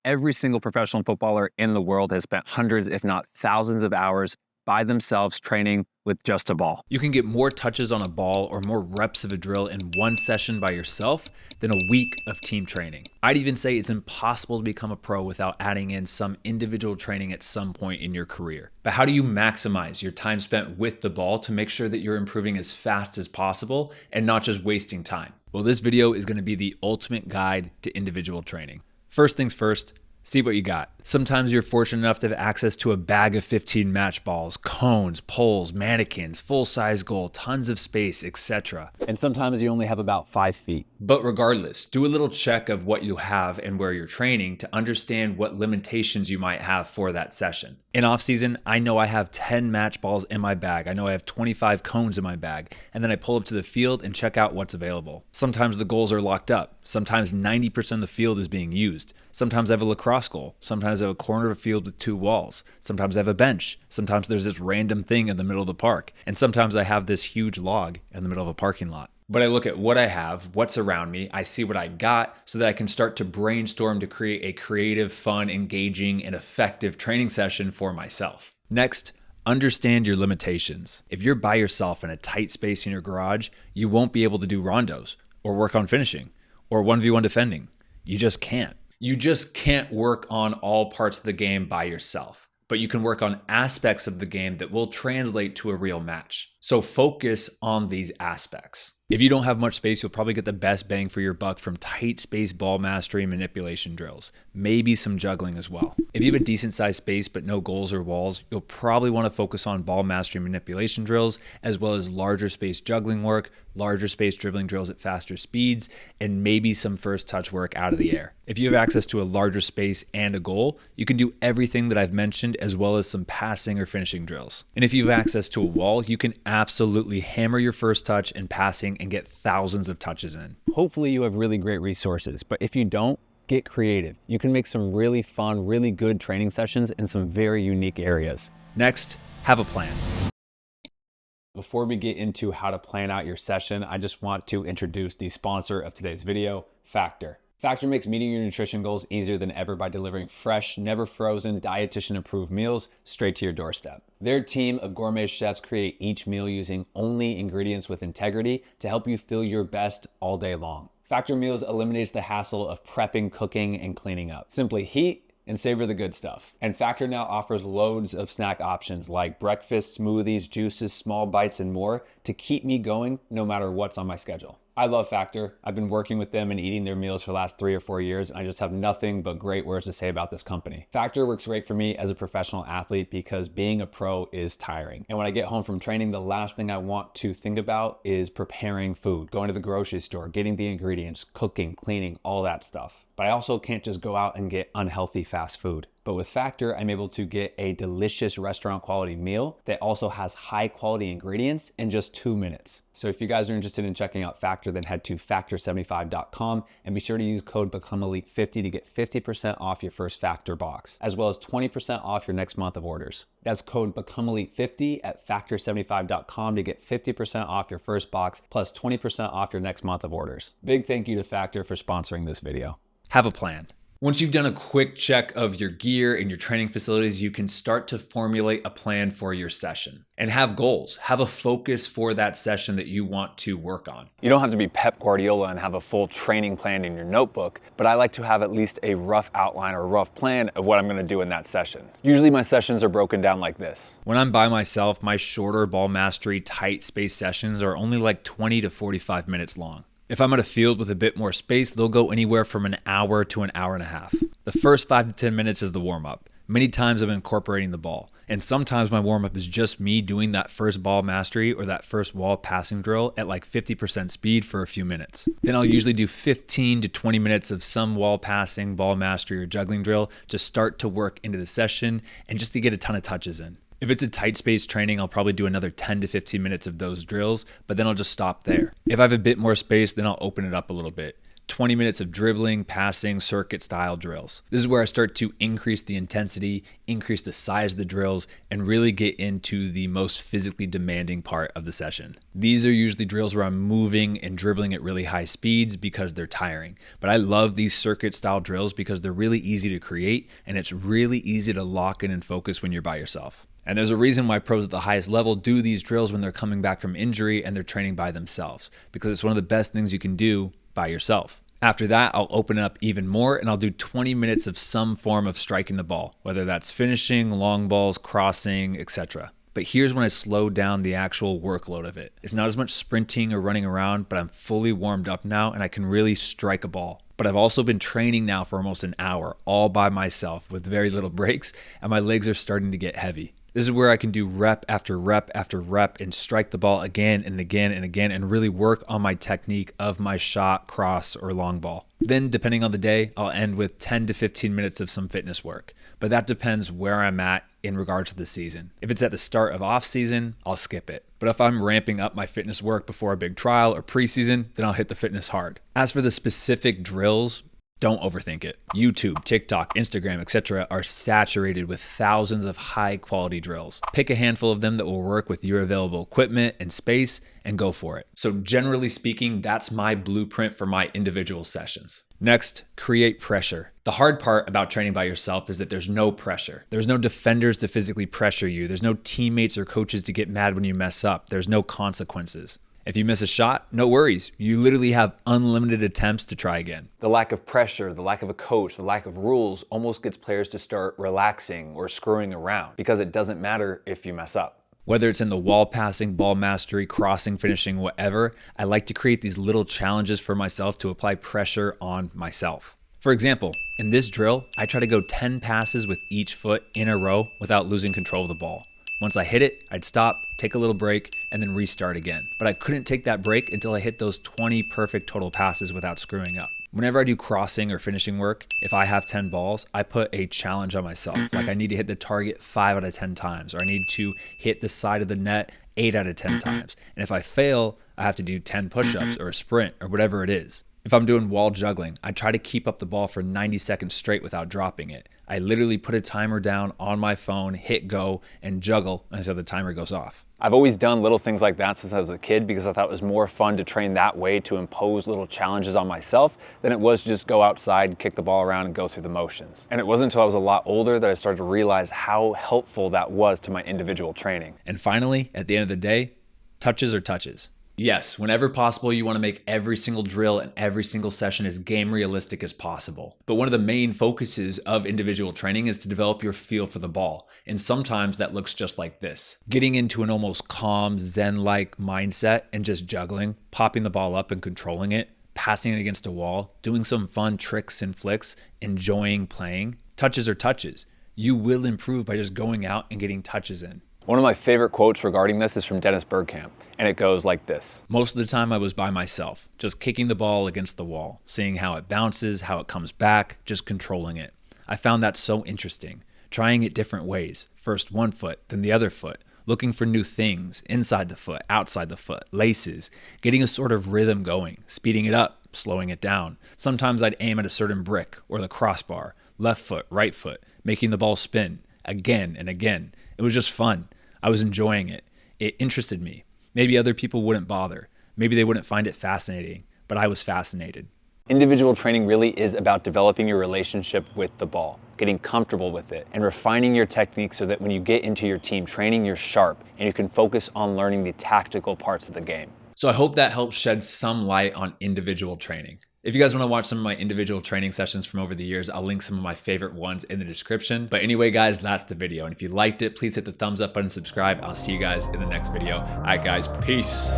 Every single professional footballer in the world has spent hundreds, if not thousands of hours by themselves training with just a ball. You can get more touches on a ball or more reps of a drill in one session by yourself than a week of team training. I'd even say it's impossible to become a pro without adding in some individual training at some point in your career. But how do you maximize your time spent with the ball to make sure that you're improving as fast as possible and not just wasting time? Well, this video is going to be the ultimate guide to individual training. First things first, see what you got. Sometimes you're fortunate enough to have access to a bag of 15 match balls, cones, poles, mannequins, full-size goal, tons of space, etc. And sometimes you only have about 5 feet. But regardless, do a little check of what you have and where you're training to understand what limitations you might have for that session. In off-season, I know I have 10 match balls in my bag. I know I have 25 cones in my bag. And then I pull up to the field and check out what's available. Sometimes the goals are locked up. Sometimes 90% of the field is being used. Sometimes I have a lacrosse goal. Sometimes I have a corner of a field with 2 walls. Sometimes I have a bench. Sometimes there's this random thing in the middle of the park. And sometimes I have this huge log in the middle of a parking lot. But I look at what I have, what's around me, I see what I got so that I can start to brainstorm to create a creative, fun, engaging, and effective training session for myself. Next, understand your limitations. If you're by yourself in a tight space in your garage, you won't be able to do rondos or work on finishing or 1v1 defending. You just can't. You just can't work on all parts of the game by yourself, but you can work on aspects of the game that will translate to a real match. So focus on these aspects. If you don't have much space, you'll probably get the best bang for your buck from tight space ball mastery and manipulation drills, maybe some juggling as well. If you have a decent sized space but no goals or walls, you'll probably want to focus on ball mastery and manipulation drills, as well as larger space juggling work, larger space dribbling drills at faster speeds, and maybe some first touch work out of the air. If you have access to a larger space and a goal, you can do everything that I've mentioned, as well as some passing or finishing drills. And if you have access to a wall, you can absolutely hammer your first touch and passing and get thousands of touches in. Hopefully you have really great resources, but if you don't, get creative. You can make some really fun, really good training sessions in some very unique areas. Next, have a plan. Before we get into how to plan out your session, I just want to introduce the sponsor of today's video, Factor. Factor makes meeting your nutrition goals easier than ever by delivering fresh, never frozen, dietitian-approved meals straight to your doorstep. Their team of gourmet chefs create each meal using only ingredients with integrity to help you feel your best all day long. Factor Meals eliminates the hassle of prepping, cooking, and cleaning up. Simply heat and savor the good stuff. And Factor now offers loads of snack options like breakfast, smoothies, juices, small bites, and more to keep me going no matter what's on my schedule. I love Factor. I've been working with them and eating their meals for the last 3 or 4 years, and I just have nothing but great words to say about this company. Factor works great for me as a professional athlete because being a pro is tiring. And when I get home from training, the last thing I want to think about is preparing food, going to the grocery store, getting the ingredients, cooking, cleaning, all that stuff. But I also can't just go out and get unhealthy fast food. But with Factor, I'm able to get a delicious restaurant quality meal that also has high quality ingredients in just 2 minutes. So if you guys are interested in checking out Factor, then head to factor75.com and be sure to use code BecomeElite50 to get 50% off your first Factor box, as well as 20% off your next month of orders. That's code BecomeElite50 at factor75.com to get 50% off your first box plus 20% off your next month of orders. Big thank you to Factor for sponsoring this video. Have a plan. Once you've done a quick check of your gear and your training facilities, you can start to formulate a plan for your session and have goals. Have a focus for that session that you want to work on. You don't have to be Pep Guardiola and have a full training plan in your notebook, but I like to have at least a rough outline or rough plan of what I'm gonna do in that session. Usually my sessions are broken down like this. When I'm by myself, my shorter ball mastery, tight space sessions are only like 20 to 45 minutes long. If I'm at a field with a bit more space, they'll go anywhere from an hour to an hour and a half. The first 5 to 10 minutes is the warm-up. Many times I'm incorporating the ball, and sometimes my warm-up is just me doing that first ball mastery or that first wall passing drill at like 50% speed for a few minutes. Then I'll usually do 15 to 20 minutes of some wall passing, ball mastery, or juggling drill to start to work into the session and just to get a ton of touches in. If it's a tight space training, I'll probably do another 10 to 15 minutes of those drills, but then I'll just stop there. If I have a bit more space, then I'll open it up a little bit. 20 minutes of dribbling, passing, circuit style drills. This is where I start to increase the intensity, increase the size of the drills, and really get into the most physically demanding part of the session. These are usually drills where I'm moving and dribbling at really high speeds because they're tiring. But I love these circuit style drills because they're really easy to create, and it's really easy to lock in and focus when you're by yourself. And there's a reason why pros at the highest level do these drills when they're coming back from injury and they're training by themselves, because it's one of the best things you can do by yourself. After that, I'll open up even more and I'll do 20 minutes of some form of striking the ball, whether that's finishing, long balls, crossing, etc. But here's when I slow down the actual workload of it. It's not as much sprinting or running around, but I'm fully warmed up now and I can really strike a ball. But I've also been training now for almost an hour, all by myself with very little breaks, and my legs are starting to get heavy. This is where I can do rep after rep after rep and strike the ball again and again and again and really work on my technique of my shot, cross, or long ball. Then, depending on the day, I'll end with 10 to 15 minutes of some fitness work. But that depends where I'm at in regards to the season. If it's at the start of off season, I'll skip it. But if I'm ramping up my fitness work before a big trial or preseason, then I'll hit the fitness hard. As for the specific drills, don't overthink it. YouTube, TikTok, Instagram, etc. are saturated with thousands of high quality drills. Pick a handful of them that will work with your available equipment and space and go for it. So generally speaking, that's my blueprint for my individual sessions. Next, create pressure. The hard part about training by yourself is that there's no pressure. There's no defenders to physically pressure you. There's no teammates or coaches to get mad when you mess up. There's no consequences. If you miss a shot, no worries. You literally have unlimited attempts to try again. The lack of pressure, the lack of a coach, the lack of rules almost gets players to start relaxing or screwing around because it doesn't matter if you mess up. Whether it's in the wall passing, ball mastery, crossing, finishing, whatever, I like to create these little challenges for myself to apply pressure on myself. For example, in this drill, I try to go 10 passes with each foot in a row without losing control of the ball. Once I hit it, I'd stop, take a little break, and then restart again. But I couldn't take that break until I hit those 20 perfect total passes without screwing up. Whenever I do crossing or finishing work, if I have 10 balls, I put a challenge on myself. Like I need to hit the target 5 out of 10 times, or I need to hit the side of the net 8 out of 10 times. And if I fail, I have to do 10 push-ups or a sprint or whatever it is. If I'm doing wall juggling, I try to keep up the ball for 90 seconds straight without dropping it. I literally put a timer down on my phone, hit go, and juggle until the timer goes off. I've always done little things like that since I was a kid because I thought it was more fun to train that way, to impose little challenges on myself, than it was to just go outside, kick the ball around, and go through the motions. And it wasn't until I was a lot older that I started to realize how helpful that was to my individual training. And finally, at the end of the day, touches are touches. Yes, whenever possible, you want to make every single drill and every single session as game realistic as possible. But one of the main focuses of individual training is to develop your feel for the ball. And sometimes that looks just like this. Getting into an almost calm, zen-like mindset and just juggling, popping the ball up and controlling it, passing it against a wall, doing some fun tricks and flicks, enjoying playing. Touches are touches. You will improve by just going out and getting touches in. One of my favorite quotes regarding this is from Dennis Bergkamp, and it goes like this. Most of the time I was by myself, just kicking the ball against the wall, seeing how it bounces, how it comes back, just controlling it. I found that so interesting, trying it different ways. First one foot, then the other foot, looking for new things, inside the foot, outside the foot, laces, getting a sort of rhythm going, speeding it up, slowing it down. Sometimes I'd aim at a certain brick or the crossbar, left foot, right foot, making the ball spin again and again. It was just fun. I was enjoying it. It interested me. Maybe other people wouldn't bother. Maybe they wouldn't find it fascinating, but I was fascinated. Individual training really is about developing your relationship with the ball, getting comfortable with it, and refining your technique so that when you get into your team training, you're sharp and you can focus on learning the tactical parts of the game. So I hope that helps shed some light on individual training. If you guys want to watch some of my individual training sessions from over the years, I'll link some of my favorite ones in the description. But anyway, guys, that's the video. And if you liked it, please hit the thumbs up button, subscribe. I'll see you guys in the next video. All right, guys, peace.